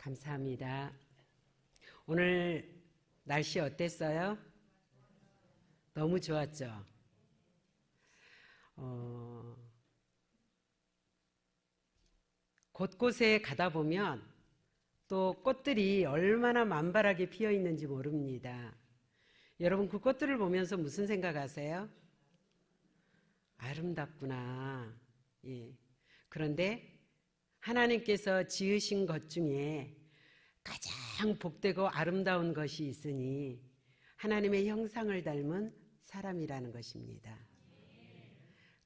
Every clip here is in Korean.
감사합니다. 오늘 날씨 어땠어요? 너무 좋았죠? 곳곳에 가다 보면 또 꽃들이 얼마나 만발하게 피어 있는지 모릅니다. 여러분, 그 꽃들을 보면서 무슨 생각하세요? 아름답구나. 예. 그런데 하나님께서 지으신 것 중에 가장 복되고 아름다운 것이 있으니 하나님의 형상을 닮은 사람이라는 것입니다.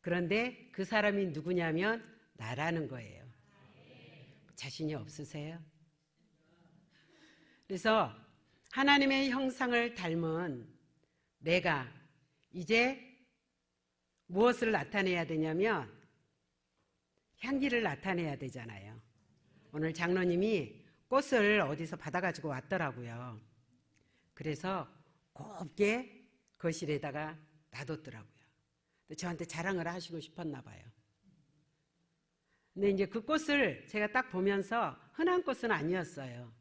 그런데 그 사람이 누구냐면 나라는 거예요. 자신이 없으세요? 그래서 하나님의 형상을 닮은 내가 이제 무엇을 나타내야 되냐면 향기를 나타내야 되잖아요. 오늘 장로님이 꽃을 어디서 받아가지고 왔더라고요. 그래서 곱게 거실에다가 놔뒀더라고요. 저한테 자랑을 하시고 싶었나 봐요. 근데 이제 그 꽃을 제가 딱 보면서 흔한 꽃은 아니었어요.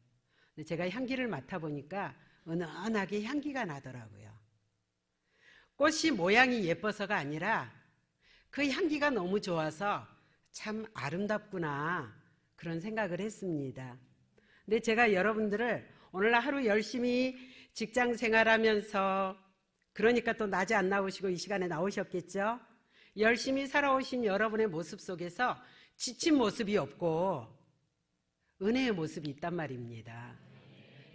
근데 제가 향기를 맡아보니까 은은하게 향기가 나더라고요. 꽃이 모양이 예뻐서가 아니라 그 향기가 너무 좋아서 참 아름답구나 그런 생각을 했습니다. 근데 제가 여러분들을 오늘 하루 열심히 직장 생활하면서, 그러니까 또 낮에 안 나오시고 이 시간에 나오셨겠죠? 열심히 살아오신 여러분의 모습 속에서 지친 모습이 없고 은혜의 모습이 있단 말입니다.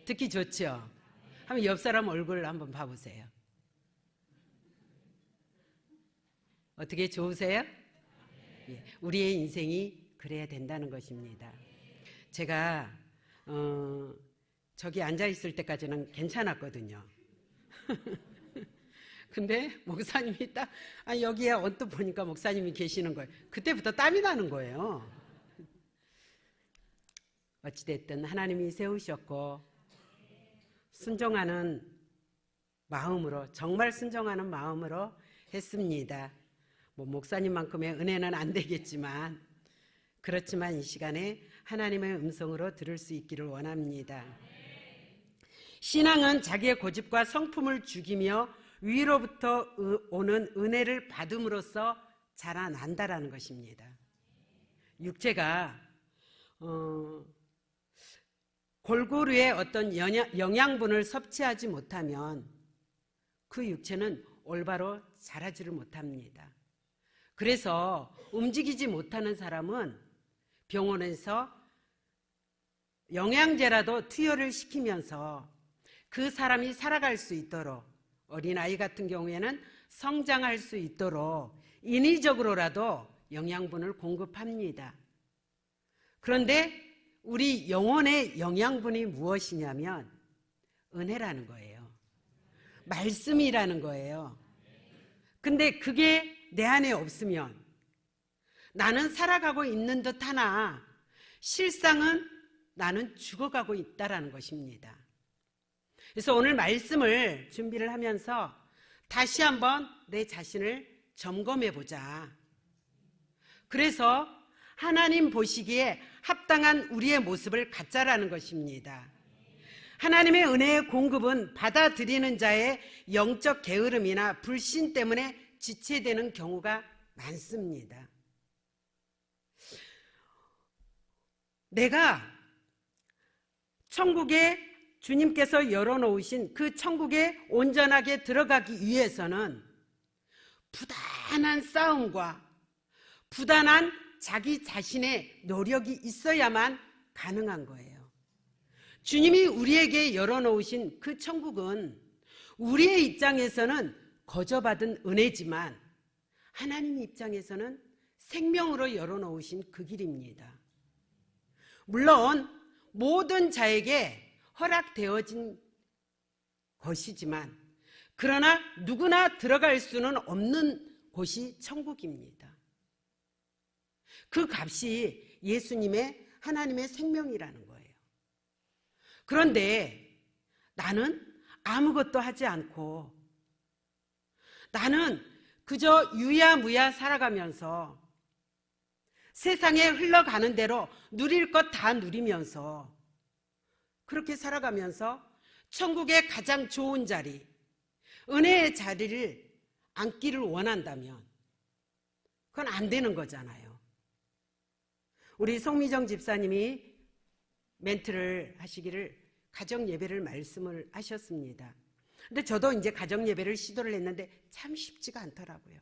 듣기 좋죠? 한번 옆 사람 얼굴 한번 봐보세요. 어떻게 좋으세요? 예, 우리의 인생이 그래야 된다는 것입니다. 제가 저기 앉아있을 때까지는 괜찮았거든요. 근데 목사님이 딱 여기에 언뜻 보니까 목사님이 계시는 거예요. 그때부터 땀이 나는 거예요. 어찌됐든 하나님이 세우셨고 순종하는 마음으로, 정말 순종하는 마음으로 했습니다. 목사님만큼의 은혜는 안 되겠지만, 그렇지만 이 시간에 하나님의 음성으로 들을 수 있기를 원합니다. 신앙은 자기의 고집과 성품을 죽이며 위로부터 오는 은혜를 받음으로써 자라난다라는 것입니다. 육체가 골고루의 어떤 영양분을 섭취하지 못하면 그 육체는 올바로 자라지를 못합니다. 그래서 움직이지 못하는 사람은 병원에서 영양제라도 투여를 시키면서 그 사람이 살아갈 수 있도록, 어린아이 같은 경우에는 성장할 수 있도록 인위적으로라도 영양분을 공급합니다. 그런데 우리 영혼의 영양분이 무엇이냐면 은혜라는 거예요. 말씀이라는 거예요. 근데 그게 내 안에 없으면 나는 살아가고 있는 듯 하나 실상은 나는 죽어가고 있다라는 것입니다. 그래서 오늘 말씀을 준비를 하면서 다시 한번 내 자신을 점검해 보자. 그래서 하나님 보시기에 합당한 우리의 모습을 갖자라는 것입니다. 하나님의 은혜의 공급은 받아들이는 자의 영적 게으름이나 불신 때문에 지체되는 경우가 많습니다. 내가 천국에 주님께서 열어놓으신 그 천국에 온전하게 들어가기 위해서는 부단한 싸움과 부단한 자기 자신의 노력이 있어야만 가능한 거예요. 주님이 우리에게 열어놓으신 그 천국은 우리의 입장에서는 거저받은 은혜지만 하나님 입장에서는 생명으로 열어놓으신 그 길입니다. 물론 모든 자에게 허락되어진 것이지만, 그러나 누구나 들어갈 수는 없는 곳이 천국입니다. 그 값이 예수님의 하나님의 생명이라는 거예요. 그런데 나는 아무것도 하지 않고 나는 그저 유야무야 살아가면서 세상에 흘러가는 대로 누릴 것 다 누리면서 그렇게 살아가면서 천국의 가장 좋은 자리, 은혜의 자리를 앉기를 원한다면 그건 안 되는 거잖아요. 우리 송미정 집사님이 멘트를 하시기를 가정 예배를 말씀을 하셨습니다. 근데 저도 이제 가정 예배를 시도를 했는데 참 쉽지가 않더라고요.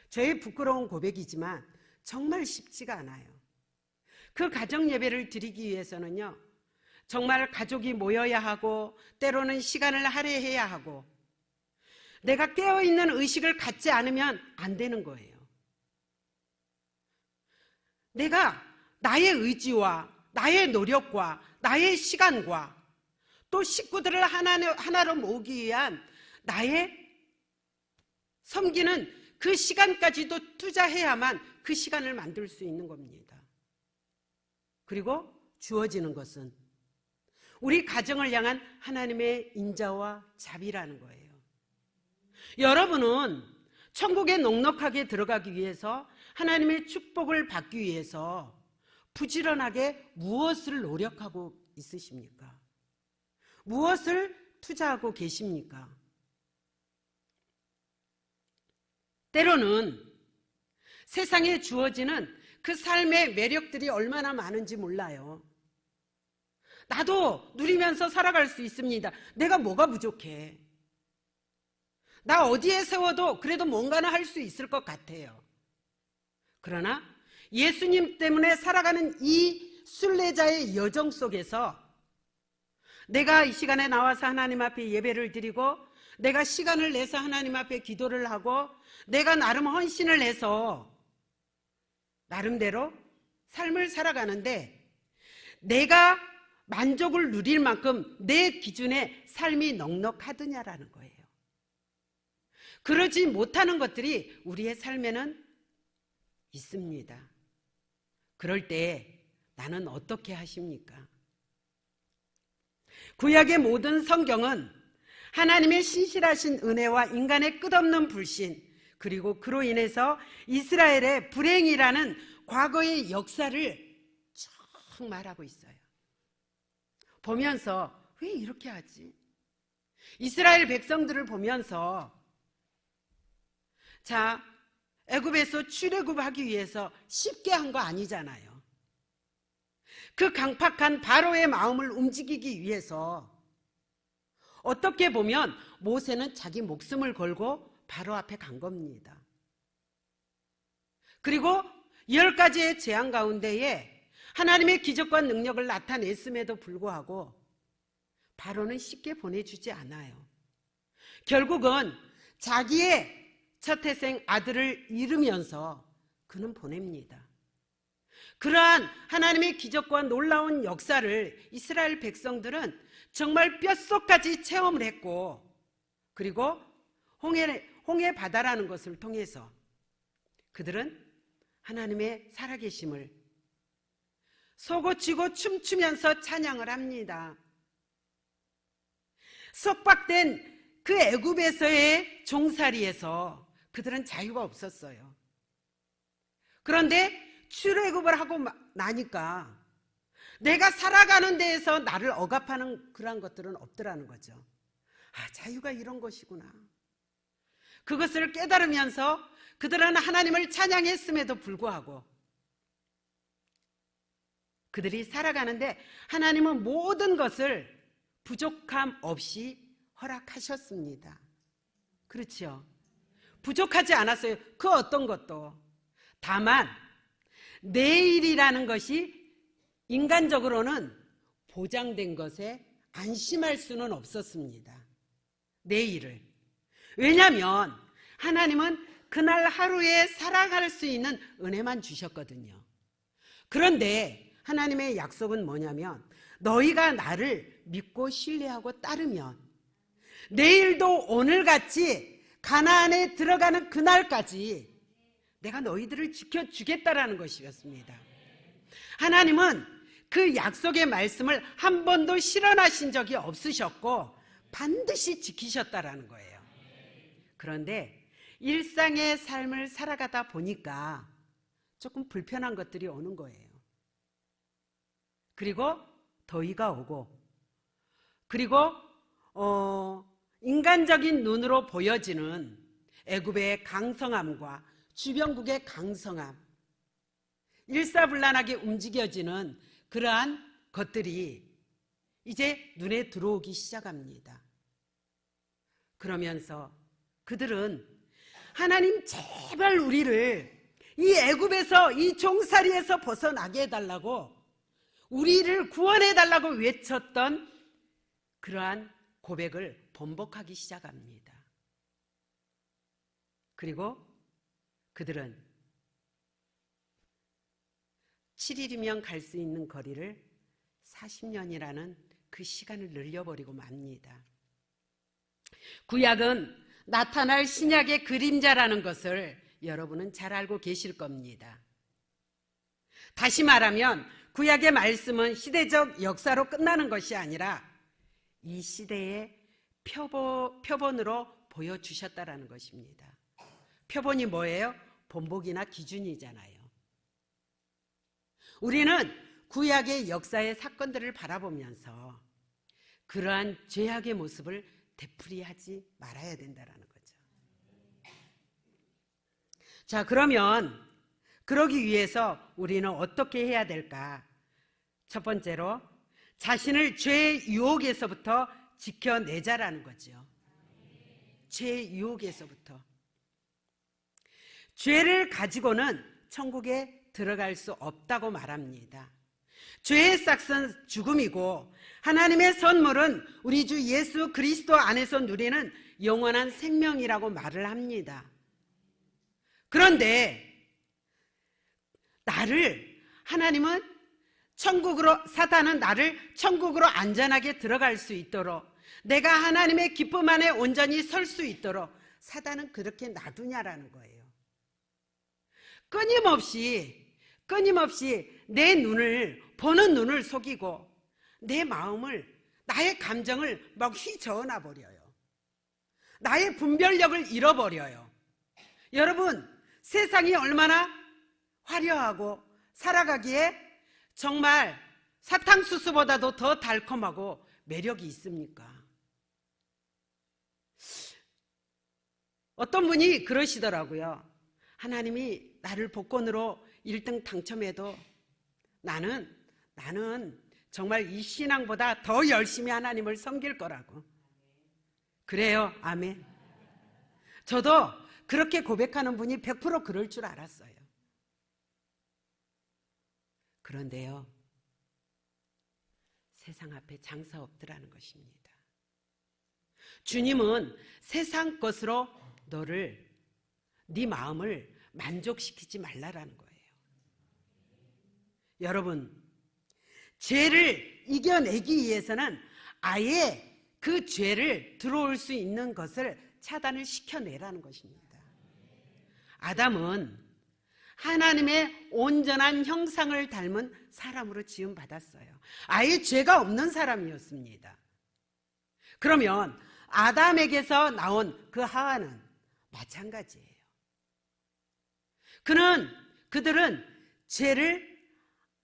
저의 부끄러운 고백이지만 정말 쉽지가 않아요. 그 가정 예배를 드리기 위해서는요, 정말 가족이 모여야 하고 때로는 시간을 할애해야 하고 내가 깨어있는 의식을 갖지 않으면 안 되는 거예요. 내가 나의 의지와 나의 노력과 나의 시간과 또 식구들을 하나로 모으기 위한 나의 섬기는 그 시간까지도 투자해야만 그 시간을 만들 수 있는 겁니다. 그리고 주어지는 것은 우리 가정을 향한 하나님의 인자와 자비라는 거예요. 여러분은 천국에 넉넉하게 들어가기 위해서, 하나님의 축복을 받기 위해서 부지런하게 무엇을 노력하고 있으십니까? 무엇을 투자하고 계십니까? 때로는 세상에 주어지는 그 삶의 매력들이 얼마나 많은지 몰라요. 나도 누리면서 살아갈 수 있습니다. 내가 뭐가 부족해? 나 어디에 세워도 그래도 뭔가는 할 수 있을 것 같아요. 그러나 예수님 때문에 살아가는 이 순례자의 여정 속에서 내가 이 시간에 나와서 하나님 앞에 예배를 드리고, 내가 시간을 내서 하나님 앞에 기도를 하고, 내가 나름 헌신을 해서 나름대로 삶을 살아가는데 내가 만족을 누릴 만큼 내 기준에 삶이 넉넉하더냐라는 거예요. 그러지 못하는 것들이 우리의 삶에는 있습니다. 그럴 때 나는 어떻게 하십니까? 구약의 모든 성경은 하나님의 신실하신 은혜와 인간의 끝없는 불신, 그리고 그로 인해서 이스라엘의 불행이라는 과거의 역사를 쭉 말하고 있어요. 보면서 왜 이렇게 하지? 이스라엘 백성들을 보면서, 자, 애굽에서 출애굽하기 위해서 쉽게 한 거 아니잖아요. 그 강팍한 바로의 마음을 움직이기 위해서 어떻게 보면 모세는 자기 목숨을 걸고 바로 앞에 간 겁니다. 그리고 10가지의 재앙 가운데에 하나님의 기적과 능력을 나타냈음에도 불구하고 바로는 쉽게 보내주지 않아요. 결국은 자기의 첫 태생 아들을 잃으면서 그는 보냅니다. 그러한 하나님의 기적과 놀라운 역사를 이스라엘 백성들은 정말 뼛속까지 체험을 했고, 그리고 홍해 바다라는 것을 통해서 그들은 하나님의 살아계심을 솟구치고 춤추면서 찬양을 합니다. 속박된 그 애굽에서의 종살이에서 그들은 자유가 없었어요. 그런데 출애굽을 하고 나니까 내가 살아가는 데에서 나를 억압하는 그러한 것들은 없더라는 거죠. 아, 자유가 이런 것이구나. 그것을 깨달으면서 그들은 하나님을 찬양했음에도 불구하고 그들이 살아가는데 하나님은 모든 것을 부족함 없이 허락하셨습니다. 그렇죠? 부족하지 않았어요. 그 어떤 것도. 다만 내일이라는 것이 인간적으로는 보장된 것에 안심할 수는 없었습니다. 내일을. 왜냐하면 하나님은 그날 하루에 살아갈 수 있는 은혜만 주셨거든요. 그런데 하나님의 약속은 뭐냐면, 너희가 나를 믿고 신뢰하고 따르면 내일도 오늘같이 가나안에 들어가는 그날까지 내가 너희들을 지켜주겠다라는 것이었습니다. 하나님은 그 약속의 말씀을 한 번도 실현하신 적이 없으셨고 반드시 지키셨다라는 거예요. 그런데 일상의 삶을 살아가다 보니까 조금 불편한 것들이 오는 거예요. 그리고 더위가 오고, 그리고 인간적인 눈으로 보여지는 애굽의 강성함과 주변국의 강성함, 일사불란하게 움직여지는 그러한 것들이 이제 눈에 들어오기 시작합니다. 그러면서 그들은 하나님 제발 우리를 이 애굽에서 이 종살이에서 벗어나게 해달라고, 우리를 구원해달라고 외쳤던 그러한 고백을 번복하기 시작합니다. 그리고 그들은 7일이면 갈 수 있는 거리를 40년이라는 그 시간을 늘려버리고 맙니다. 구약은 나타날 신약의 그림자라는 것을 여러분은 잘 알고 계실 겁니다. 다시 말하면 구약의 말씀은 시대적 역사로 끝나는 것이 아니라 이 시대의 표본으로 보여주셨다라는 것입니다. 표본이 뭐예요? 본보기나 기준이잖아요. 우리는 구약의 역사의 사건들을 바라보면서 그러한 죄악의 모습을 되풀이하지 말아야 된다는 거죠. 자, 그러면 그러기 위해서 우리는 어떻게 해야 될까? 첫 번째로 자신을 죄의 유혹에서부터 지켜내자라는 거죠. 죄의 유혹에서부터. 죄를 가지고는 천국에 들어갈 수 없다고 말합니다. 죄의 싹은 죽음이고 하나님의 선물은 우리 주 예수 그리스도 안에서 누리는 영원한 생명이라고 말을 합니다. 그런데 하나님은 사탄은 나를 천국으로 안전하게 들어갈 수 있도록, 내가 하나님의 기쁨 안에 온전히 설 수 있도록 사탄은 그렇게 놔두냐라는 거예요. 끊임없이 내 보는 눈을 속이고 내 마음을, 나의 감정을 막 휘저어놔 버려요. 나의 분별력을 잃어버려요. 여러분, 세상이 얼마나 화려하고 살아가기에 정말 사탕수수보다도 더 달콤하고 매력이 있습니까? 어떤 분이 그러시더라고요. 하나님이 나를 복권으로 1등 당첨해도 나는 정말 이 신앙보다 더 열심히 하나님을 섬길 거라고. 그래요. 아멘. 저도 그렇게 고백하는 분이 100% 그럴 줄 알았어요. 그런데요, 세상 앞에 장사 없더라는 것입니다. 주님은 세상 것으로 네 마음을 만족시키지 말라라는 거예요. 여러분, 죄를 이겨내기 위해서는 아예 그 죄를 들어올 수 있는 것을 차단을 시켜내라는 것입니다. 아담은 하나님의 온전한 형상을 닮은 사람으로 지음받았어요. 아예 죄가 없는 사람이었습니다. 그러면 아담에게서 나온 그 하와는 마찬가지예요. 그들은 죄를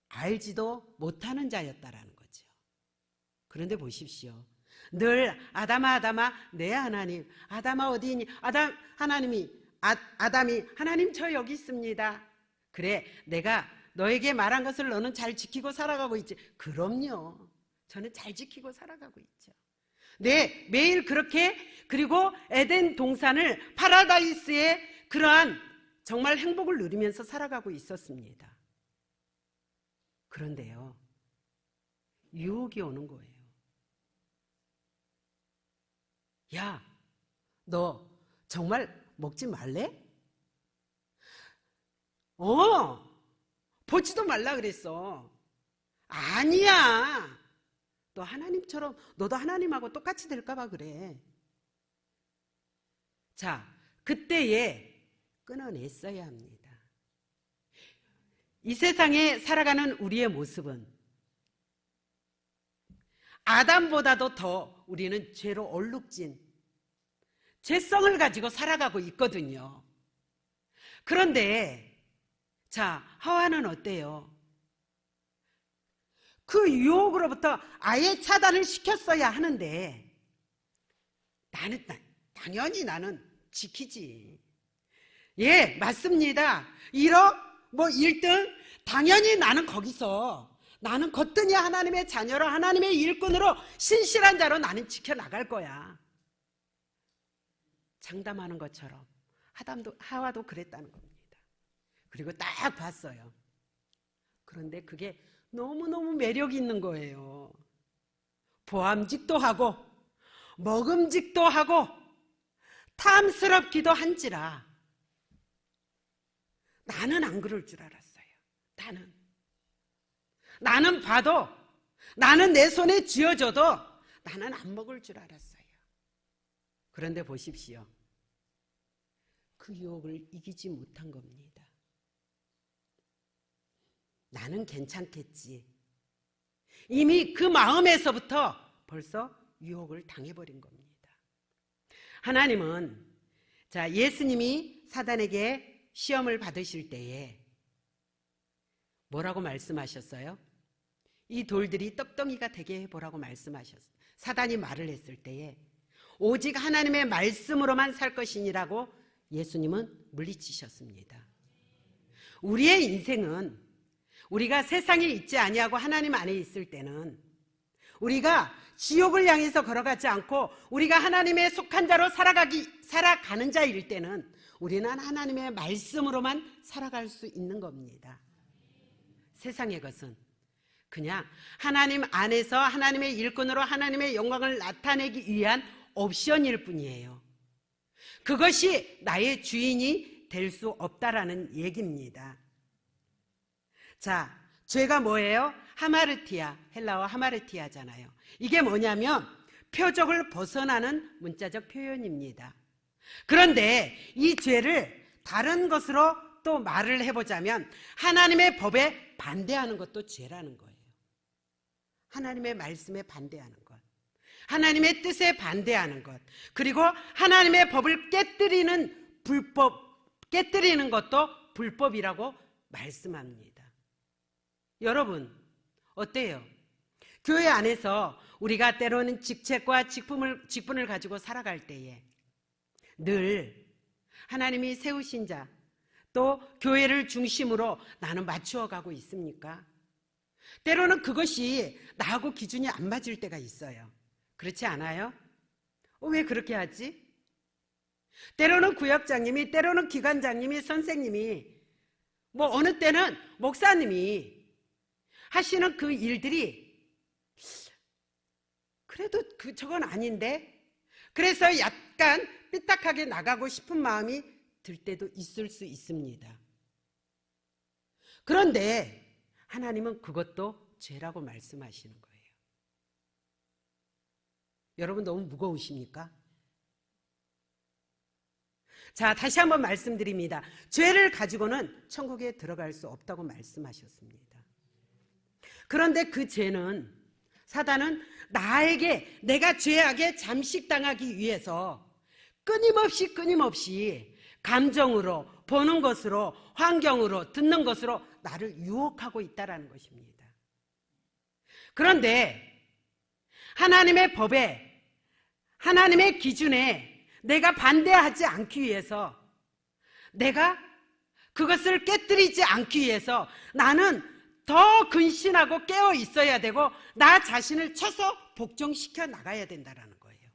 알지도 못하는 자였다라는 거죠. 그런데 보십시오. 늘 아담아 내 하나님, 아담아 어디 있니? 아담이 하나님 저 여기 있습니다. 그래, 내가 너에게 말한 것을 너는 잘 지키고 살아가고 있지. 그럼요, 저는 잘 지키고 살아가고 있죠. 네, 매일 그렇게, 그리고 에덴 동산을 파라다이스의 그러한 정말 행복을 누리면서 살아가고 있었습니다. 그런데요, 유혹이 오는 거예요. 야, 너 정말 먹지 말래? 보지도 말라 그랬어. 아니야, 너 하나님처럼, 너도 하나님하고 똑같이 될까봐 그래. 자, 그때에 끊어냈어야 합니다. 이 세상에 살아가는 우리의 모습은 아담보다도 더 우리는 죄로 얼룩진 죄성을 가지고 살아가고 있거든요. 그런데 자, 하와는 어때요? 그 유혹으로부터 아예 차단을 시켰어야 하는데 당연히 나는 지키지. 예, 맞습니다. 1억, 1등, 당연히 나는 거기서 나는 거뜬히 하나님의 자녀로 하나님의 일꾼으로 신실한 자로 나는 지켜나갈 거야. 장담하는 것처럼 하와도 그랬다는 겁니다. 그리고 딱 봤어요. 그런데 그게 너무너무 매력이 있는 거예요. 보암직도 하고 먹음직도 하고 탐스럽기도 한지라 나는 안 그럴 줄 알았어요. 나는 봐도, 나는 내 손에 쥐어줘도 나는 안 먹을 줄 알았어요. 그런데 보십시오. 그 유혹을 이기지 못한 겁니다. 나는 괜찮겠지. 이미 그 마음에서부터 벌써 유혹을 당해버린 겁니다. 하나님은, 예수님이 사단에게 시험을 받으실 때에 뭐라고 말씀하셨어요? 이 돌들이 떡덩이가 되게 해보라고 말씀하셨어요. 사단이 말을 했을 때에 오직 하나님의 말씀으로만 살 것이니라고 예수님은 물리치셨습니다. 우리의 인생은 우리가 세상에 있지 아니하고 하나님 안에 있을 때는 우리가 지옥을 향해서 걸어가지 않고 우리가 하나님의 속한 자로 살아가는 자일 때는 우리는 하나님의 말씀으로만 살아갈 수 있는 겁니다. 세상의 것은 그냥 하나님 안에서 하나님의 일꾼으로 하나님의 영광을 나타내기 위한 옵션일 뿐이에요. 그것이 나의 주인이 될 수 없다라는 얘기입니다. 죄가 뭐예요? 하마르티아, 헬라어 하마르티아잖아요. 이게 뭐냐면 표적을 벗어나는 문자적 표현입니다. 그런데 이 죄를 다른 것으로 또 말을 해보자면 하나님의 법에 반대하는 것도 죄라는 거예요. 하나님의 말씀에 반대하는 것, 하나님의 뜻에 반대하는 것, 그리고 하나님의 법을 깨뜨리는 것도 불법이라고 말씀합니다. 여러분, 어때요? 교회 안에서 우리가 때로는 직책과 직분을 가지고 살아갈 때에 늘 하나님이 세우신 자, 또 교회를 중심으로 나는 맞추어 가고 있습니까? 때로는 그것이 나하고 기준이 안 맞을 때가 있어요. 그렇지 않아요? 왜 그렇게 하지? 때로는 구역장님이, 때로는 기관장님이, 선생님이, 어느 때는 목사님이 하시는 그 일들이 그래도 저건 아닌데? 그래서 약간 삐딱하게 나가고 싶은 마음이 들 때도 있을 수 있습니다. 그런데 하나님은 그것도 죄라고 말씀하시는 거예요. 여러분 너무 무거우십니까? 다시 한번 말씀드립니다. 죄를 가지고는 천국에 들어갈 수 없다고 말씀하셨습니다. 그런데 그 죄는, 사단은 나에게 내가 죄악에 잠식당하기 위해서 끊임없이 감정으로, 보는 것으로, 환경으로, 듣는 것으로 나를 유혹하고 있다는 것입니다. 그런데 하나님의 법에, 하나님의 기준에 내가 반대하지 않기 위해서, 내가 그것을 깨뜨리지 않기 위해서 나는 더 근신하고 깨어 있어야 되고 나 자신을 쳐서 복종시켜 나가야 된다는 거예요.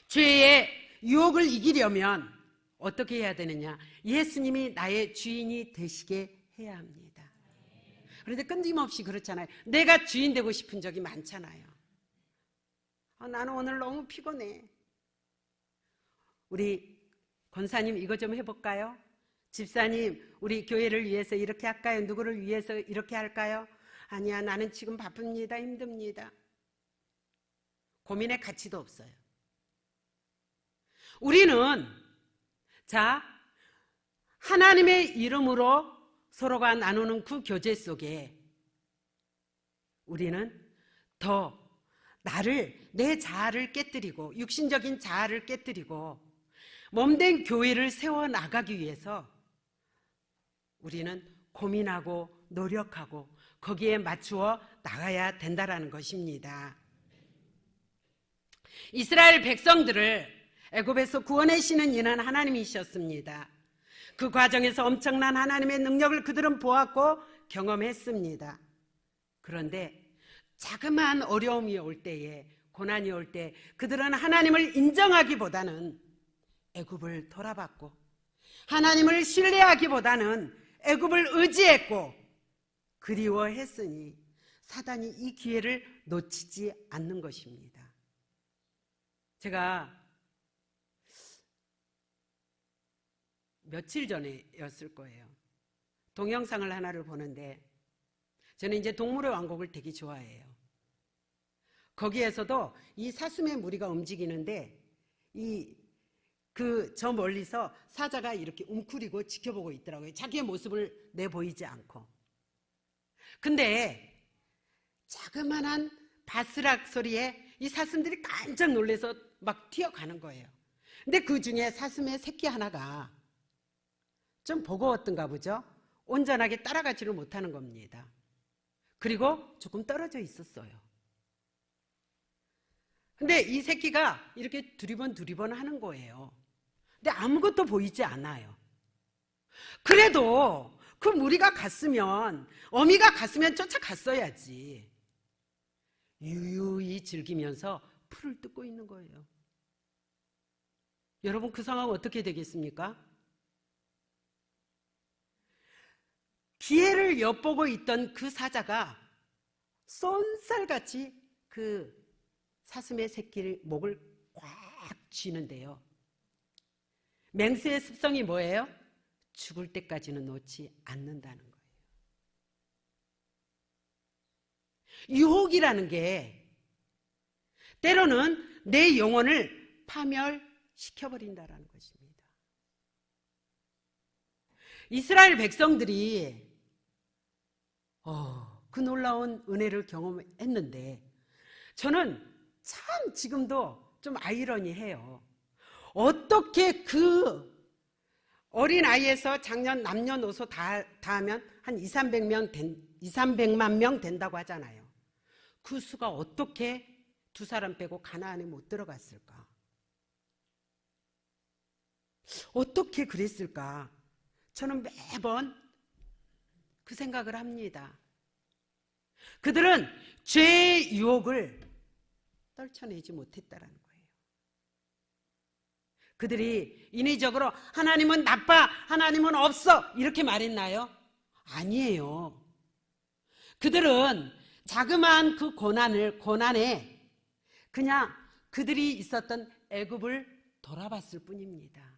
죄의 유혹을 이기려면 어떻게 해야 되느냐? 예수님이 나의 주인이 되시게 해야 합니다. 그런데 끊임없이 그렇잖아요. 내가 주인 되고 싶은 적이 많잖아요. 나는 오늘 너무 피곤해. 우리 권사님 이거 좀 해볼까요? 집사님, 우리 교회를 위해서 이렇게 할까요? 누구를 위해서 이렇게 할까요? 아니야, 나는 지금 바쁩니다. 힘듭니다. 고민의 가치도 없어요. 우리는 하나님의 이름으로 서로가 나누는 그 교제 속에 우리는 더 내 자아를 깨뜨리고 육신적인 자아를 깨뜨리고 몸된 교회를 세워나가기 위해서 우리는 고민하고 노력하고 거기에 맞추어 나가야 된다라는 것입니다. 이스라엘 백성들을 애굽에서 구원하시는 이는 하나님이셨습니다. 그 과정에서 엄청난 하나님의 능력을 그들은 보았고 경험했습니다. 그런데 자그마한 어려움이 올 때에, 고난이 올 때 그들은 하나님을 인정하기보다는 애굽을 돌아봤고, 하나님을 신뢰하기보다는 애굽을 의지했고 그리워했으니 사단이 이 기회를 놓치지 않는 것입니다. 제가 며칠 전에였을 거예요. 동영상을 하나를 보는데, 저는 이제 동물의 왕국을 되게 좋아해요. 거기에서도 이 사슴의 무리가 움직이는데 저 멀리서 사자가 이렇게 웅크리고 지켜보고 있더라고요. 자기의 모습을 내보이지 않고. 근데 자그만한 바스락 소리에 이 사슴들이 깜짝 놀라서 막 튀어가는 거예요. 근데 그 중에 사슴의 새끼 하나가 좀 버거웠던가 보죠. 온전하게 따라가지를 못하는 겁니다. 그리고 조금 떨어져 있었어요. 근데 이 새끼가 이렇게 두리번 하는 거예요. 근데 아무것도 보이지 않아요. 그래도 그 무리가 갔으면, 어미가 갔으면 쫓아갔어야지. 유유히 즐기면서 풀을 뜯고 있는 거예요. 여러분, 그 상황 어떻게 되겠습니까? 기회를 엿보고 있던 그 사자가 쏜살같이 그 사슴의 새끼를 목을 꽉 쥐는데요. 맹수의 습성이 뭐예요? 죽을 때까지는 놓지 않는다는 거예요. 유혹이라는 게 때로는 내 영혼을 파멸시켜버린다는 것입니다. 이스라엘 백성들이 그 놀라운 은혜를 경험했는데, 저는 참 지금도 좀 아이러니해요. 어떻게 그 어린 아이에서 작년 남녀노소 다 하면 한 2,300만 명 된다고 하잖아요. 그 수가 어떻게 두 사람 빼고 가나안에 못 들어갔을까? 어떻게 그랬을까? 저는 매번 그 생각을 합니다. 그들은 죄의 유혹을 떨쳐내지 못했다라는 거예요. 그들이 인위적으로 하나님은 나빠, 하나님은 없어 이렇게 말했나요? 아니에요. 그들은 자그마한 그 고난에 그냥 그들이 있었던 애굽을 돌아봤을 뿐입니다.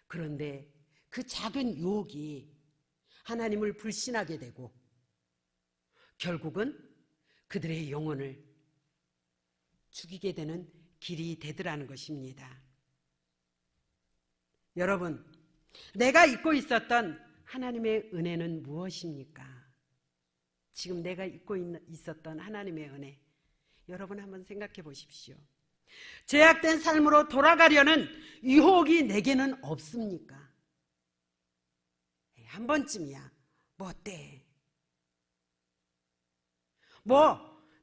그런데 그 작은 유혹이 하나님을 불신하게 되고 결국은 그들의 영혼을 죽이게 되는 길이 되더라는 것입니다. 여러분, 내가 잊고 있었던 하나님의 은혜는 무엇입니까? 지금 내가 잊고 있었던 하나님의 은혜, 여러분 한번 생각해 보십시오. 죄악된 삶으로 돌아가려는 유혹이 내게는 없습니까? 한 번쯤이야. 뭐 어때?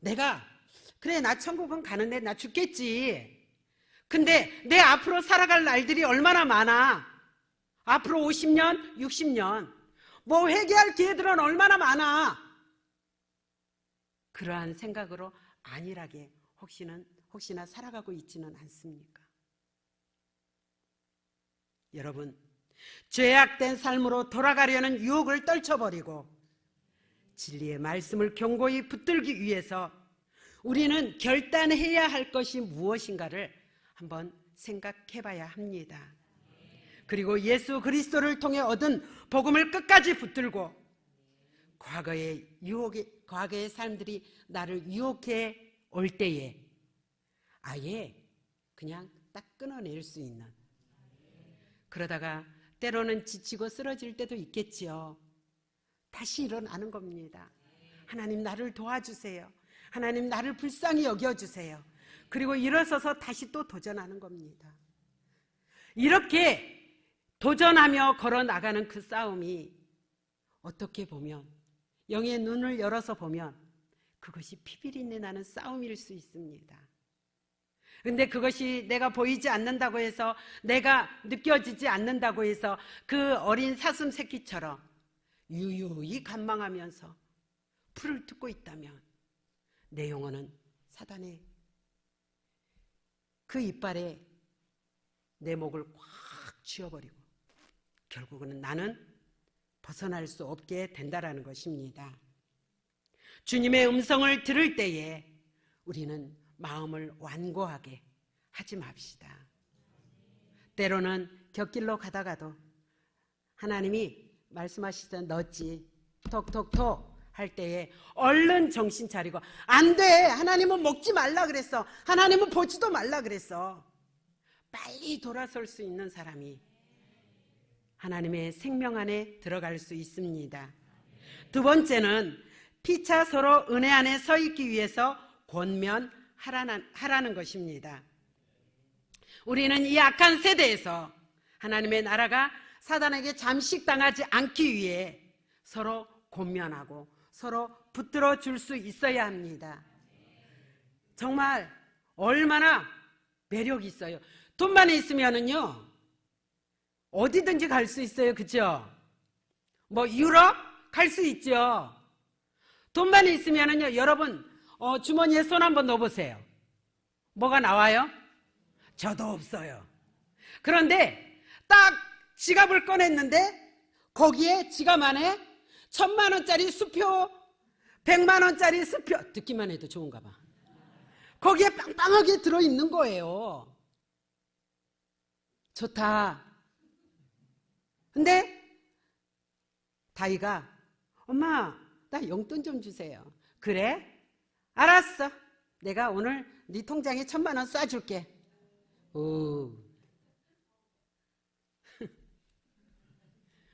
내가 그래, 나 천국은 가는데 나 죽겠지. 근데 내 앞으로 살아갈 날들이 얼마나 많아. 앞으로 50년, 60년. 회개할 기회들은 얼마나 많아. 그러한 생각으로 안일하게 혹시나 살아가고 있지는 않습니까? 여러분, 죄악된 삶으로 돌아가려는 유혹을 떨쳐버리고 진리의 말씀을 견고히 붙들기 위해서 우리는 결단해야 할 것이 무엇인가를 한번 생각해 봐야 합니다. 그리고 예수 그리스도를 통해 얻은 복음을 끝까지 붙들고 과거의 삶들이 나를 유혹해 올 때에 아예 그냥 딱 끊어낼 수 있는, 그러다가 때로는 지치고 쓰러질 때도 있겠지요. 다시 일어나는 겁니다. 하나님 나를 도와주세요. 하나님 나를 불쌍히 여겨주세요. 그리고 일어서서 다시 또 도전하는 겁니다. 이렇게 도전하며 걸어나가는 그 싸움이 어떻게 보면, 영의 눈을 열어서 보면 그것이 피비린내 나는 싸움일 수 있습니다. 근데 그것이 내가 보이지 않는다고 해서, 내가 느껴지지 않는다고 해서 그 어린 사슴 새끼처럼 유유히 간망하면서 풀을 뜯고 있다면 내 영혼은 사단의 그 이빨에 내 목을 꽉 쥐어버리고 결국은 나는 벗어날 수 없게 된다라는 것입니다. 주님의 음성을 들을 때에 우리는 마음을 완고하게 하지 맙시다. 때로는 곁길로 가다가도 하나님이 말씀하시던 너지 톡톡톡 할 때에 얼른 정신 차리고, 안 돼, 하나님은 먹지 말라 그랬어, 하나님은 보지도 말라 그랬어, 빨리 돌아설 수 있는 사람이 하나님의 생명 안에 들어갈 수 있습니다. 두 번째는 피차 서로 은혜 안에 서 있기 위해서 권면하라는 것입니다. 우리는 이 악한 세대에서 하나님의 나라가 사단에게 잠식당하지 않기 위해 서로 권면하고 서로 붙들어 줄 수 있어야 합니다. 정말 얼마나 매력이 있어요. 돈만 있으면은요 어디든지 갈 수 있어요. 그죠? 뭐 유럽 갈 수 있죠. 돈만 있으면은요, 여러분 주머니에 손 한번 넣어보세요. 뭐가 나와요? 저도 없어요. 그런데 딱 지갑을 꺼냈는데 거기에 지갑 안에 1,000만원짜리 수표, 100만원짜리 수표, 듣기만 해도 좋은가 봐. 거기에 빵빵하게 들어있는 거예요. 좋다. 근데 다이가, 엄마 나 용돈 좀 주세요. 그래? 알았어. 내가 오늘 네 통장에 1,000만원 쏴줄게. 오.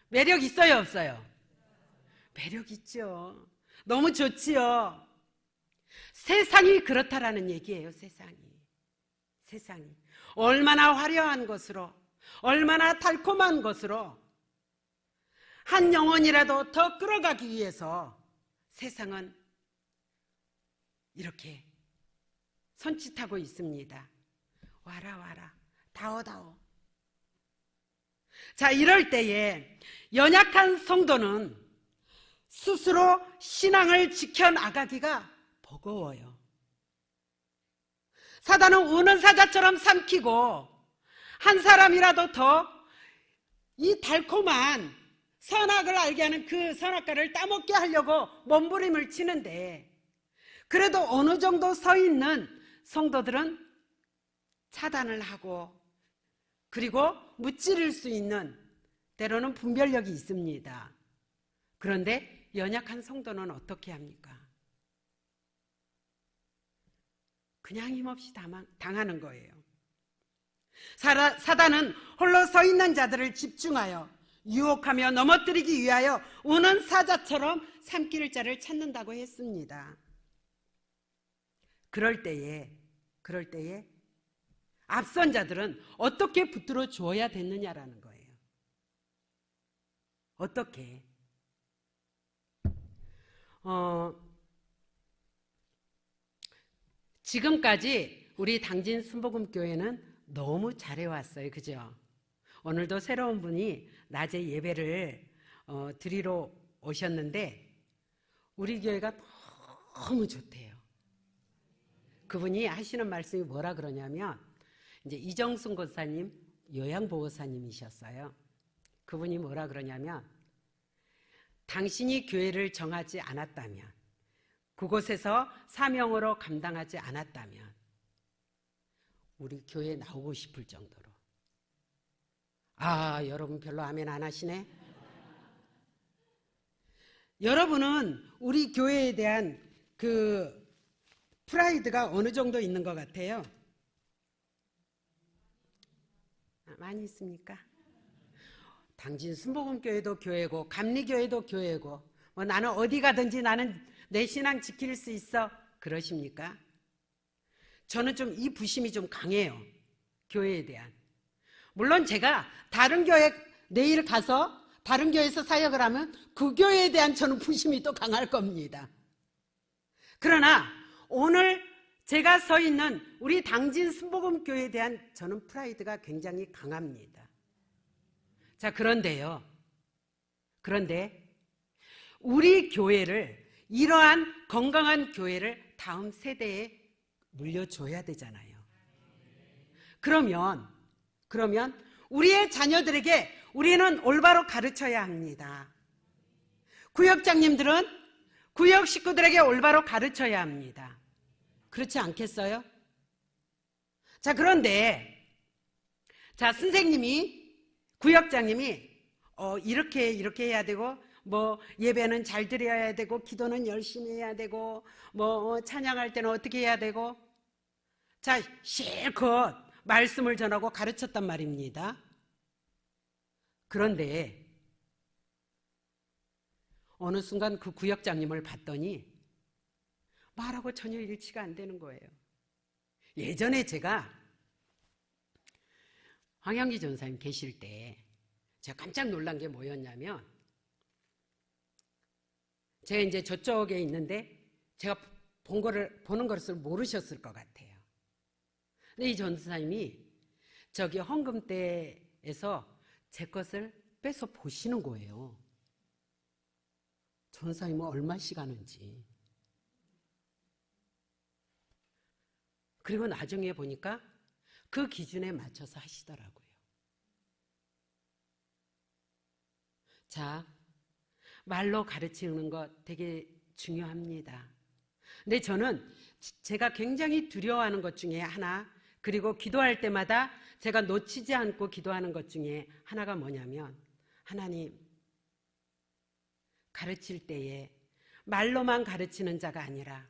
매력 있어요, 없어요? 매력 있죠. 너무 좋지요. 세상이 그렇다라는 얘기예요. 세상이 얼마나 화려한 것으로, 얼마나 달콤한 것으로 한 영혼이라도 더 끌어가기 위해서 세상은 이렇게 손짓하고 있습니다. 와라 다오. 자, 이럴 때에 연약한 성도는 스스로 신앙을 지켜나가기가 버거워요. 사단은 우는 사자처럼 삼키고 한 사람이라도 더 이 달콤한 선악을 알게 하는 그 선악과를 따먹게 하려고 몸부림을 치는데, 그래도 어느 정도 서 있는 성도들은 차단을 하고, 그리고 무찌를 수 있는, 때로는 분별력이 있습니다. 그런데 연약한 성도는 어떻게 합니까? 그냥 힘없이 당하는 거예요. 사단은 홀로 서 있는 자들을 집중하여 유혹하며 넘어뜨리기 위하여 우는 사자처럼 삼킬 자를 찾는다고 했습니다. 그럴 때에 앞선 자들은 어떻게 붙들어 주어야 됐느냐라는 거예요. 어떻게? 지금까지 우리 당진 순복음교회는 너무 잘해왔어요. 그죠? 오늘도 새로운 분이 낮에 예배를 드리러 오셨는데 우리 교회가 너무 좋대요. 그분이 하시는 말씀이 뭐라 그러냐면, 이제 이정순 권사님 요양보호사님이셨어요. 그분이 뭐라 그러냐면, 당신이 교회를 정하지 않았다면, 그곳에서 사명으로 감당하지 않았다면 우리 교회에 나오고 싶을 정도로. 아, 여러분 별로 아멘 안 하시네? 여러분은 우리 교회에 대한 그 프라이드가 어느 정도 있는 것 같아요? 많이 있습니까? 당진 순복음교회도 교회고 감리교회도 교회고 뭐 나는 어디 가든지 나는 내 신앙 지킬 수 있어, 그러십니까? 저는 좀 이 부심이 좀 강해요. 교회에 대한. 물론 제가 다른 교회 내일 가서 다른 교회에서 사역을 하면 그 교회에 대한 저는 부심이 또 강할 겁니다. 그러나 오늘 제가 서 있는 우리 당진 순복음교회에 대한 저는 프라이드가 굉장히 강합니다. 자, 그런데 우리 교회를, 이러한 건강한 교회를 다음 세대에 물려줘야 되잖아요. 그러면 우리의 자녀들에게 우리는 올바로 가르쳐야 합니다. 구역장님들은 구역 식구들에게 올바로 가르쳐야 합니다. 그렇지 않겠어요? 자, 그런데 선생님이, 구역장님이 이렇게 해야 되고, 예배는 잘 드려야 되고, 기도는 열심히 해야 되고, 찬양할 때는 어떻게 해야 되고, 실컷 말씀을 전하고 가르쳤단 말입니다. 그런데 어느 순간 그 구역장님을 봤더니 말하고 전혀 일치가 안 되는 거예요. 예전에 제가 황영기 전사님 계실 때 제가 깜짝 놀란 게 뭐였냐면, 제가 이제 저쪽에 있는데 제가 보는 것을 모르셨을 것 같아요. 근데 이 전사님이 저기 헌금대에서 제 것을 빼서 보시는 거예요. 전사님은 얼마씩 하는지. 그리고 나중에 보니까 그 기준에 맞춰서 하시더라고요. 자, 말로 가르치는 것 되게 중요합니다. 근데 저는 제가 굉장히 두려워하는 것 중에 하나, 그리고 기도할 때마다 제가 놓치지 않고 기도하는 것 중에 하나가 뭐냐면, 하나님, 가르칠 때에 말로만 가르치는 자가 아니라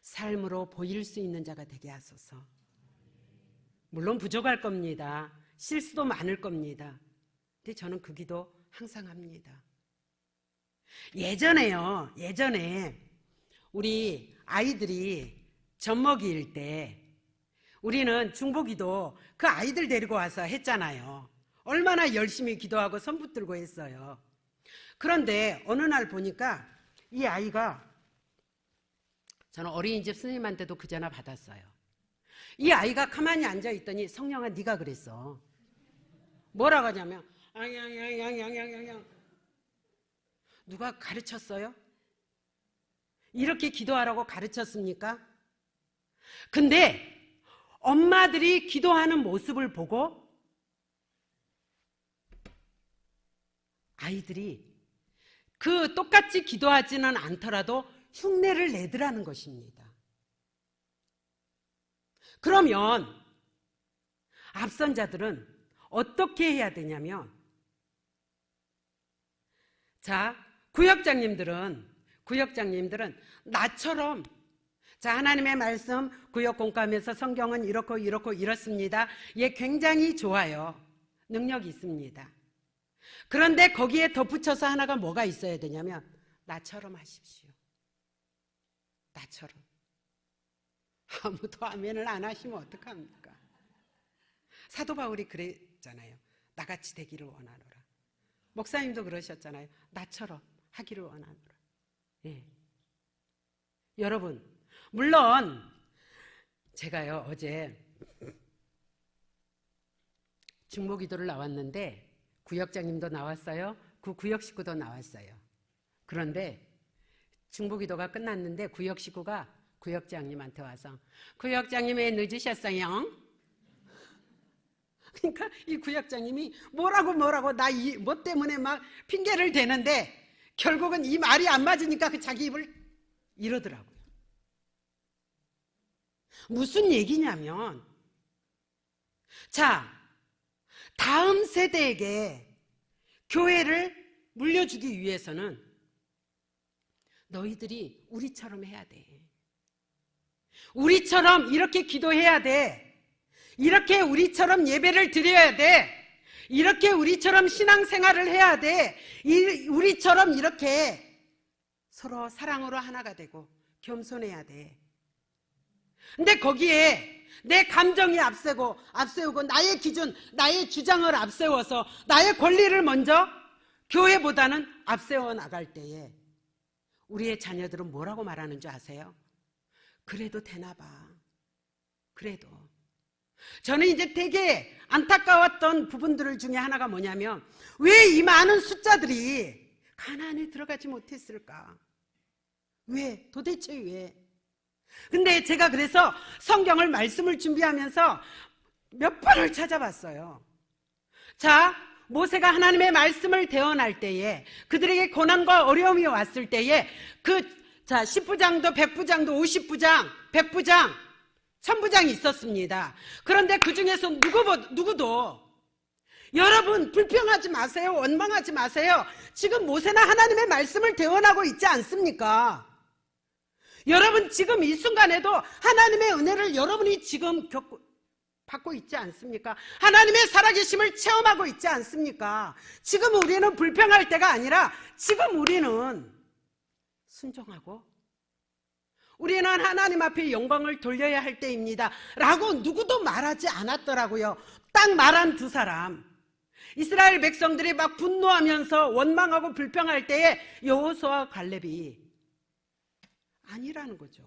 삶으로 보일 수 있는 자가 되게 하소서. 물론 부족할 겁니다. 실수도 많을 겁니다. 근데 저는 그 기도 항상 합니다. 예전에 우리 아이들이 젖먹이일 때 우리는 중보기도 그 아이들 데리고 와서 했잖아요. 얼마나 열심히 기도하고 손 붙들고 했어요. 그런데 어느 날 보니까 이 아이가, 저는 어린이집 스님한테도 그 전화 받았어요. 이 아이가 가만히 앉아있더니, 성령아 네가 그랬어. 뭐라고 하냐면 앙앙앙앙앙앙앙. 누가 가르쳤어요? 이렇게 기도하라고 가르쳤습니까? 근데 엄마들이 기도하는 모습을 보고 아이들이 그 똑같이 기도하지는 않더라도 흉내를 내더라는 것입니다. 그러면 앞선 자들은 어떻게 해야 되냐면, 구역장님들은 나처럼 하나님의 말씀 구역 공감에서 성경은 이렇고 이렇습니다. 예, 굉장히 좋아요. 능력이 있습니다. 그런데 거기에 덧붙여서 하나가 뭐가 있어야 되냐면, 나처럼 하십시오. 나처럼. 아무도 아멘을 안 하시면 어떡합니까? 사도 바울이 그랬잖아요. 나같이 되기를 원하노라. 목사님도 그러셨잖아요. 나처럼 하기를 원하노라. 예. 여러분, 물론 제가요 어제 중보기도를 나왔는데 구역장님도 나왔어요. 그 구역 식구도 나왔어요. 그런데 중보기도가 끝났는데 구역 식구가 구역장님한테 와서, 구역장님 왜 늦으셨어요? 그러니까 이 구역장님이 뭐라고 나 뭐 때문에 막 핑계를 대는데 결국은 이 말이 안 맞으니까 그 자기 입을 이러더라고요. 무슨 얘기냐면, 다음 세대에게 교회를 물려주기 위해서는 너희들이 우리처럼 해야 돼. 우리처럼 이렇게 기도해야 돼. 이렇게 우리처럼 예배를 드려야 돼. 이렇게 우리처럼 신앙생활을 해야 돼. 우리처럼 이렇게 서로 사랑으로 하나가 되고 겸손해야 돼. 근데 거기에 내 감정이 앞세우고 나의 기준, 나의 주장을 앞세워서 나의 권리를 먼저 교회보다는 앞세워 나갈 때에 우리의 자녀들은 뭐라고 말하는 줄 아세요? 그래도 되나 봐. 그래도. 저는 이제 되게 안타까웠던 부분들 중에 하나가 뭐냐면, 왜 이 많은 숫자들이 가나안에 들어가지 못했을까? 왜? 도대체 왜? 근데 제가 그래서 성경을 말씀을 준비하면서 몇 번을 찾아봤어요. 자, 모세가 하나님의 말씀을 대언할 때에, 그들에게 고난과 어려움이 왔을 때에 10부장도 100부장도 50부장 100부장 1000부장이 있었습니다. 그런데 그 중에서 누구도 여러분 불평하지 마세요, 원망하지 마세요. 지금 모세나 하나님의 말씀을 대언하고 있지 않습니까? 여러분 지금 이 순간에도 하나님의 은혜를 여러분이 지금 받고 있지 않습니까? 하나님의 살아계심을 체험하고 있지 않습니까? 지금 우리는 불평할 때가 아니라 지금 우리는 순종하고 우리는 하나님 앞에 영광을 돌려야 할 때입니다 라고 누구도 말하지 않았더라고요. 딱 말한 두 사람, 이스라엘 백성들이 막 분노하면서 원망하고 불평할 때에 여호수아와 갈렙이 아니라는 거죠.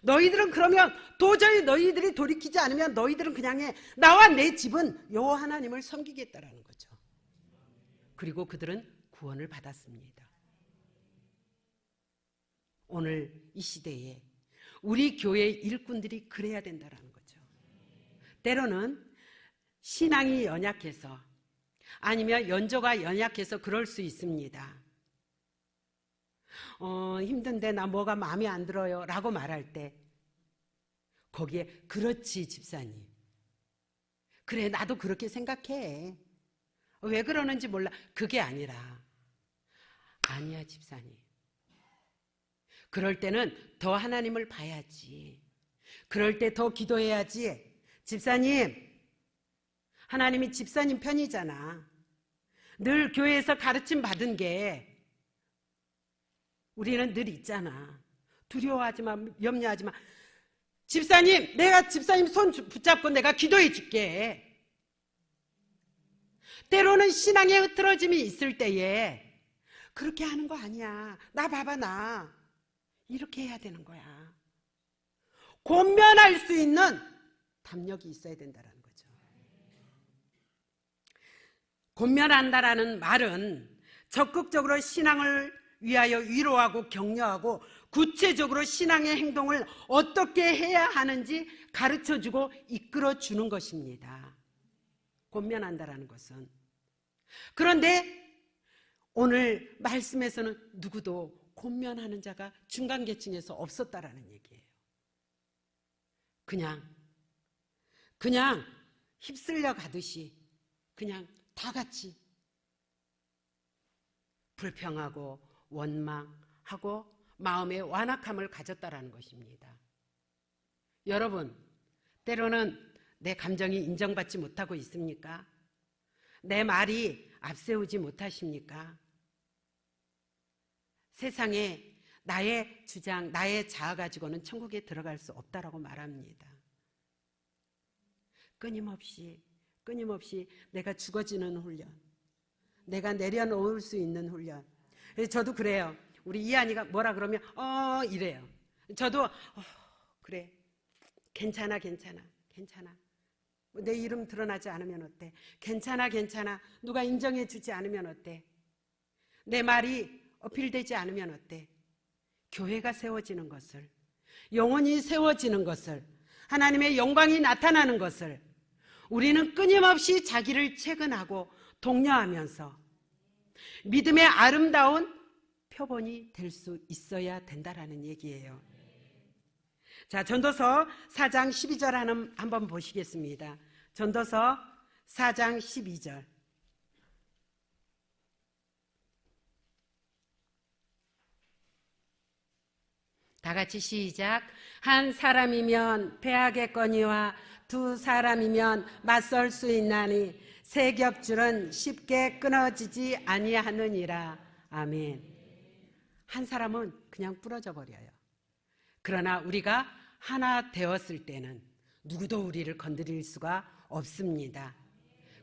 너희들은 그러면 도저히 너희들이 돌이키지 않으면 너희들은 그냥 해. 나와 내 집은 여호와 하나님을 섬기겠다라는 거죠. 그리고 그들은 구원을 받았습니다. 오늘 이 시대에 우리 교회의 일꾼들이 그래야 된다는 거죠. 때로는 신앙이 연약해서 아니면 연조가 연약해서 그럴 수 있습니다. 힘든데 나 뭐가 마음에 안 들어요 라고 말할 때 거기에 그렇지 집사님, 그래 나도 그렇게 생각해, 왜 그러는지 몰라, 그게 아니라 아니야 집사님, 그럴 때는 더 하나님을 봐야지, 그럴 때 더 기도해야지. 집사님, 하나님이 집사님 편이잖아. 늘 교회에서 가르침 받은 게 우리는 늘 있잖아. 두려워하지 마, 염려하지 마. 집사님, 내가 집사님 손 붙잡고 내가 기도해 줄게. 때로는 신앙의 흐트러짐이 있을 때에 그렇게 하는 거 아니야. 나 봐봐, 나. 이렇게 해야 되는 거야. 권면할 수 있는 담력이 있어야 된다는 거죠. 권면한다라는 말은 적극적으로 신앙을 위하여 위로하고 격려하고 구체적으로 신앙의 행동을 어떻게 해야 하는지 가르쳐주고 이끌어주는 것입니다. 권면한다라는 것은. 그런데 오늘 말씀에서는 누구도 권면하는 자가 중간계층에서 없었다라는 얘기예요. 그냥 휩쓸려 가듯이 그냥 다 같이 불평하고 원망하고 마음의 완악함을 가졌다라는 것입니다. 여러분, 때로는 내 감정이 인정받지 못하고 있습니까? 내 말이 앞세우지 못하십니까? 세상에 나의 주장, 나의 자아 가지고는 천국에 들어갈 수 없다라고 말합니다. 끊임없이 내가 죽어지는 훈련, 내가 내려놓을 수 있는 훈련. 저도 그래요. 우리 이한이가 뭐라 그러면 이래요. 저도 그래, 괜찮아 내 이름 드러나지 않으면 어때? 괜찮아 누가 인정해 주지 않으면 어때? 내 말이 어필되지 않으면 어때? 교회가 세워지는 것을, 영혼이 세워지는 것을, 하나님의 영광이 나타나는 것을 우리는 끊임없이 자기를 채근하고 독려하면서 믿음의 아름다운 표본이 될 수 있어야 된다라는 얘기예요. 자, 전도서 4장 12절 한번 보시겠습니다. 전도서 4장 12절. 다 같이 시작. 한 사람이면 패하겠거니와 두 사람이면 맞설 수 있나니 세 겹줄은 쉽게 끊어지지 아니하느니라. 아멘. 한 사람은 그냥 부러져 버려요. 그러나 우리가 하나 되었을 때는 누구도 우리를 건드릴 수가 없습니다.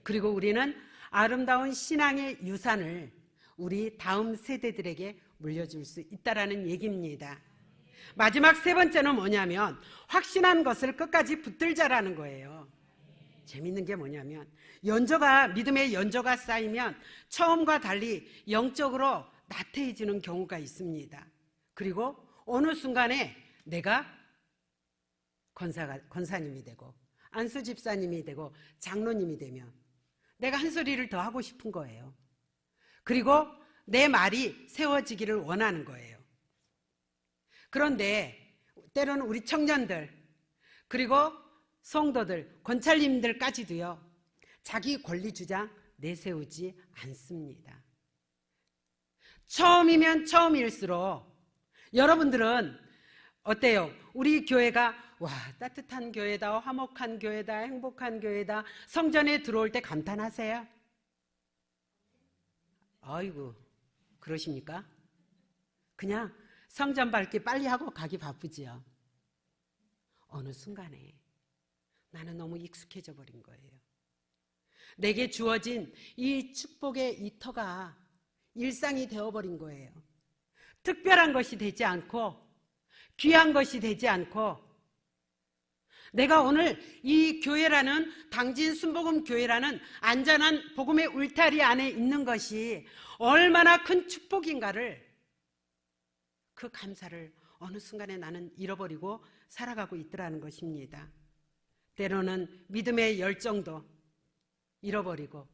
그리고 우리는 아름다운 신앙의 유산을 우리 다음 세대들에게 물려줄 수 있다라는 얘기입니다. 마지막 세 번째는 뭐냐면 확신한 것을 끝까지 붙들자라는 거예요. 재밌는 게 뭐냐면 믿음의 연조가 쌓이면 처음과 달리 영적으로 나태해지는 경우가 있습니다. 그리고 어느 순간에 내가 권사님이 되고 안수 집사님이 되고 장로님이 되면 내가 한 소리를 더 하고 싶은 거예요. 그리고 내 말이 세워지기를 원하는 거예요. 그런데 때로는 우리 청년들 그리고 성도들, 권찰님들까지도요, 자기 권리 주장 내세우지 않습니다. 처음이면 처음일수록 여러분들은 어때요? 우리 교회가 와, 따뜻한 교회다, 화목한 교회다, 행복한 교회다, 성전에 들어올 때 감탄하세요? 아이고, 그러십니까? 그냥 성전 밟기 빨리 하고 가기 바쁘지요. 어느 순간에 나는 너무 익숙해져 버린 거예요. 내게 주어진 이 축복의 이 터가 일상이 되어버린 거예요. 특별한 것이 되지 않고 귀한 것이 되지 않고 내가 오늘 이 교회라는 당진 순복음 교회라는 안전한 복음의 울타리 안에 있는 것이 얼마나 큰 축복인가를 그 감사를 어느 순간에 나는 잃어버리고 살아가고 있더라는 것입니다. 때로는 믿음의 열정도 잃어버리고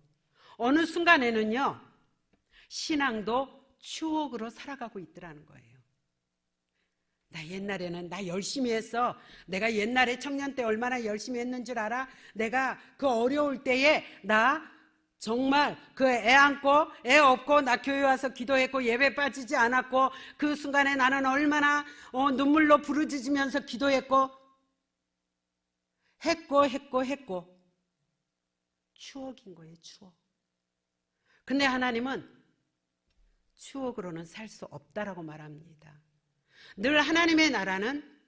어느 순간에는요 신앙도 추억으로 살아가고 있더라는 거예요. 나 옛날에는 나 열심히 했어. 내가 옛날에 청년 때 얼마나 열심히 했는 줄 알아? 내가 그 어려울 때에 나 정말 그 애 안고 애 업고 나 교회 와서 기도했고 예배 빠지지 않았고 그 순간에 나는 얼마나 눈물로 부르짖으면서 기도했고 했고 추억인 거예요. 추억. 근데 하나님은 추억으로는 살 수 없다라고 말합니다. 늘 하나님의 나라는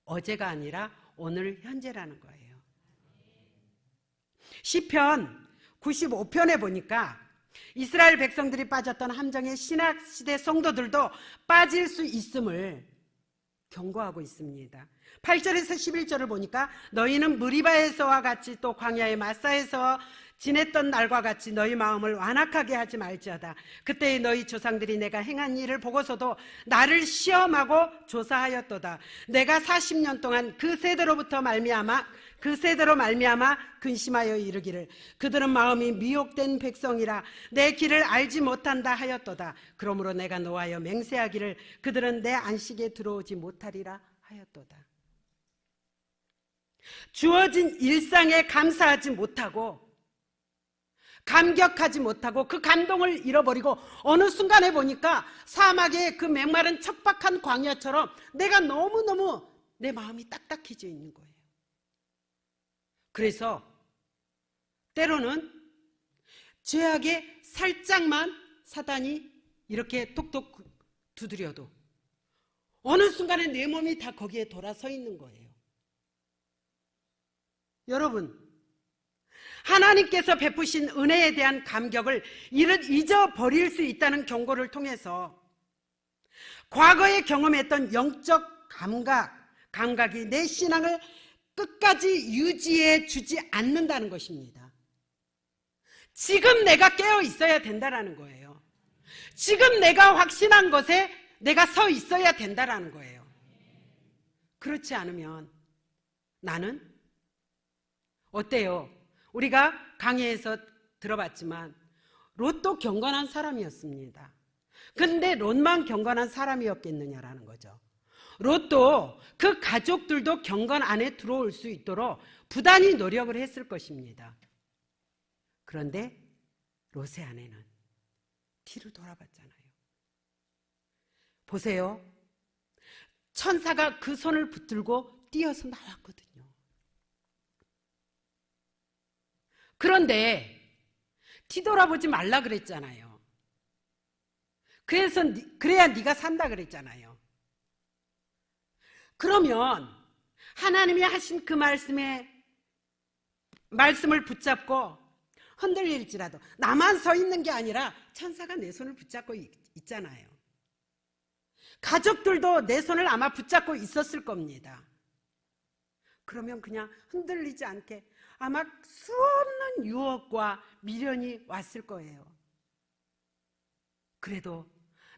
어제가 아니라 오늘 현재라는 거예요. 시편 95편에 보니까 이스라엘 백성들이 빠졌던 함정의 신학시대 성도들도 빠질 수 있음을 경고하고 있습니다. 8절에서 11절을 보니까 너희는 무리바에서와 같이 또 광야의 마사에서 지냈던 날과 같이 너희 마음을 완악하게 하지 말지어다. 그때의 너희 조상들이 내가 행한 일을 보고서도 나를 시험하고 조사하였도다. 내가 40년 동안 그 세대로 말미암아 근심하여 이르기를 그들은 마음이 미혹된 백성이라 내 길을 알지 못한다 하였도다. 그러므로 내가 노하여 맹세하기를 그들은 내 안식에 들어오지 못하리라 하였도다. 주어진 일상에 감사하지 못하고 감격하지 못하고 그 감동을 잃어버리고 어느 순간에 보니까 사막의 그 맹마른 척박한 광야처럼 내가 너무너무 내 마음이 딱딱해져 있는 거예요. 그래서 때로는 죄악에 살짝만 사단이 이렇게 톡톡 두드려도 어느 순간에 내 몸이 다 거기에 돌아서 있는 거예요. 여러분, 하나님께서 베푸신 은혜에 대한 감격을 잊어버릴 수 있다는 경고를 통해서 과거에 경험했던 영적 감각이 내 신앙을 끝까지 유지해 주지 않는다는 것입니다. 지금 내가 깨어 있어야 된다는 거예요. 지금 내가 확신한 것에 내가 서 있어야 된다는 거예요. 그렇지 않으면 나는 어때요? 우리가 강해에서 들어봤지만 롯도 경건한 사람이었습니다. 근데 롯만 경건한 사람이었겠느냐라는 거죠. 롯도 그 가족들도 경건 안에 들어올 수 있도록 부단히 노력을 했을 것입니다. 그런데 롯의 아내는 뒤로 돌아봤잖아요. 보세요. 천사가 그 손을 붙들고 뛰어서 나왔거든요. 그런데 뒤돌아보지 말라 그랬잖아요. 그래야 네가 산다 그랬잖아요. 그러면 하나님이 하신 그 말씀을 붙잡고 흔들릴지라도 나만 서 있는 게 아니라 천사가 내 손을 붙잡고 있잖아요. 가족들도 내 손을 아마 붙잡고 있었을 겁니다. 그러면 그냥 흔들리지 않게 아마 수없는 유혹과 미련이 왔을 거예요. 그래도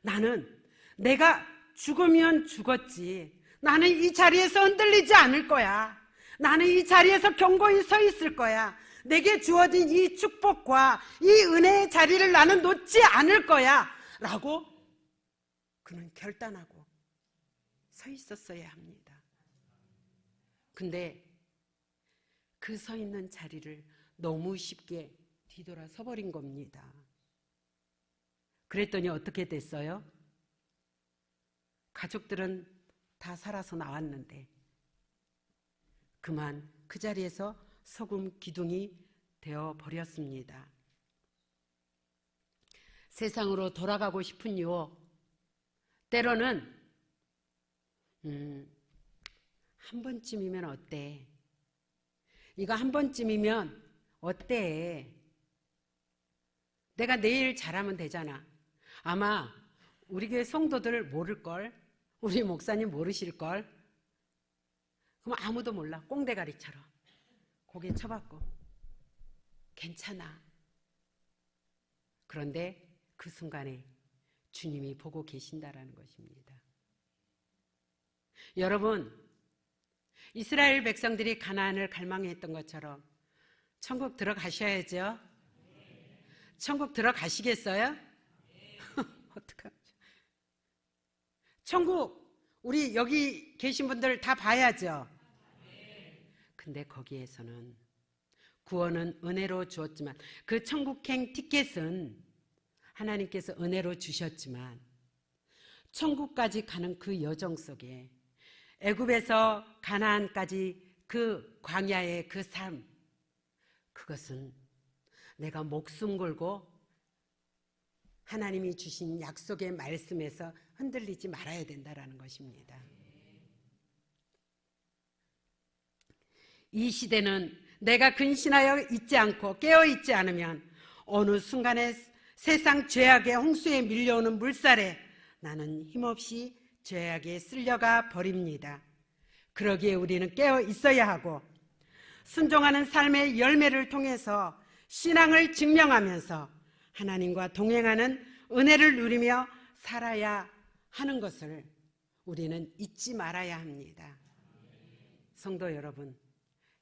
나는 내가 죽으면 죽었지. 나는 이 자리에서 흔들리지 않을 거야. 나는 이 자리에서 견고히 서 있을 거야. 내게 주어진 이 축복과 이 은혜의 자리를 나는 놓지 않을 거야. 라고 그는 결단하고 서 있었어야 합니다. 근데 그 서 있는 자리를 너무 쉽게 뒤돌아서 버린 겁니다. 그랬더니 어떻게 됐어요? 가족들은 다 살아서 나왔는데 그만 그 자리에서 소금 기둥이 되어 버렸습니다. 세상으로 돌아가고 싶은 유혹, 때로는 한 번쯤이면 어때? 이거 한 번쯤이면 어때? 내가 내일 잘하면 되잖아. 아마 우리 교회 성도들 모를걸? 우리 목사님 모르실걸? 그럼 아무도 몰라. 꽁대가리처럼 고개 쳐박고 괜찮아. 그런데 그 순간에 주님이 보고 계신다라는 것입니다. 여러분, 이스라엘 백성들이 가나안을 갈망했던 것처럼 천국 들어가셔야죠. 천국 들어가시겠어요? 어떡하죠? 천국 우리 여기 계신 분들 다 봐야죠. 근데 거기에서는 구원은 은혜로 주었지만 그 천국행 티켓은 하나님께서 은혜로 주셨지만 천국까지 가는 그 여정 속에 애굽에서 가나안까지 그 광야의 그 삶, 그것은 내가 목숨 걸고 하나님이 주신 약속의 말씀에서 흔들리지 말아야 된다는 것입니다. 이 시대는 내가 근신하여 있지 않고 깨어 있지 않으면 어느 순간에 세상 죄악의 홍수에 밀려오는 물살에 나는 힘없이 죄악에 쓸려가 버립니다. 그러기에 우리는 깨어 있어야 하고 순종하는 삶의 열매를 통해서 신앙을 증명하면서 하나님과 동행하는 은혜를 누리며 살아야 하는 것을 우리는 잊지 말아야 합니다. 성도 여러분,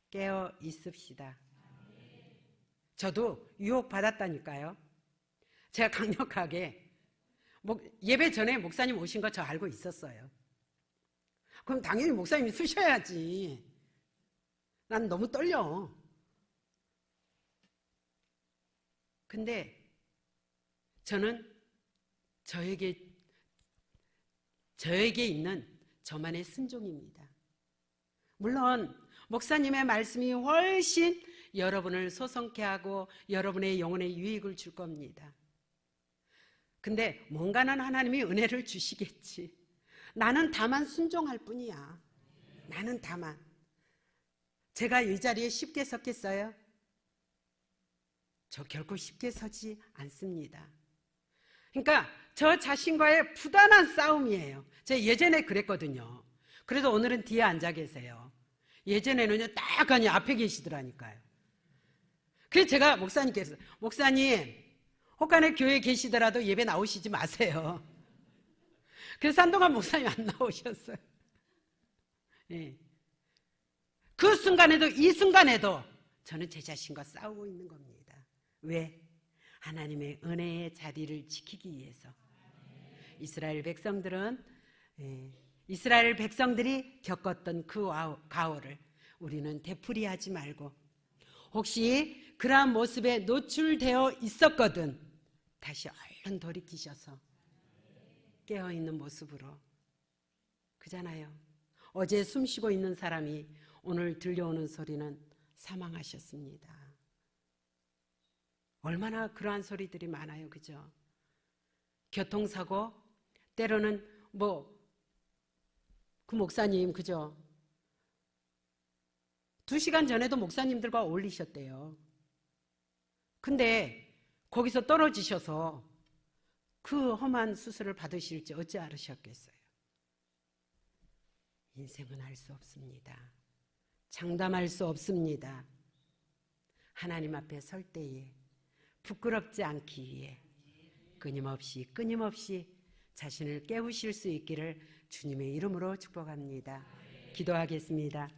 깨어 있읍시다. 저도 유혹받았다니까요. 제가 강력하게 예배 전에 목사님 오신 거 저 알고 있었어요. 그럼 당연히 목사님이 쓰셔야지. 난 너무 떨려. 근데 저는 저에게 있는 저만의 순종입니다. 물론 목사님의 말씀이 훨씬 여러분을 소성케 하고 여러분의 영혼에 유익을 줄 겁니다. 근데 뭔가는 하나님이 은혜를 주시겠지. 나는 다만 순종할 뿐이야. 나는 다만. 제가 이 자리에 쉽게 섰겠어요? 저 결코 쉽게 서지 않습니다. 그러니까 저 자신과의 부단한 싸움이에요. 제가 예전에 그랬거든요. 그래서 오늘은 뒤에 앉아 계세요. 예전에는요, 딱 앞에 계시더라니까요. 그래서 제가 목사님께서, 목사님, 혹간에 교회에 계시더라도 예배 나오시지 마세요. 그래서 한동안 목사님 안 나오셨어요. 예. 그 순간에도, 이 순간에도 저는 제 자신과 싸우고 있는 겁니다. 왜? 하나님의 은혜의 자리를 지키기 위해서. 이스라엘 백성들이 겪었던 그 가오를 우리는 되풀이하지 말고, 혹시 그러한 모습에 노출되어 있었거든 다시 얼른 돌이키셔서 깨어있는 모습으로. 그잖아요. 어제 숨쉬고 있는 사람이 오늘 들려오는 소리는 사망하셨습니다. 얼마나 그러한 소리들이 많아요. 그죠? 교통사고, 때로는 그 목사님, 그죠? 2시간 전에도 목사님들과 어울리셨대요. 근데 거기서 떨어지셔서 그 험한 수술을 받으실지 어찌 알으셨겠어요? 인생은 알 수 없습니다. 장담할 수 없습니다. 하나님 앞에 설 때에 부끄럽지 않기 위해 끊임없이 자신을 깨우실 수 있기를 주님의 이름으로 축복합니다. 기도하겠습니다.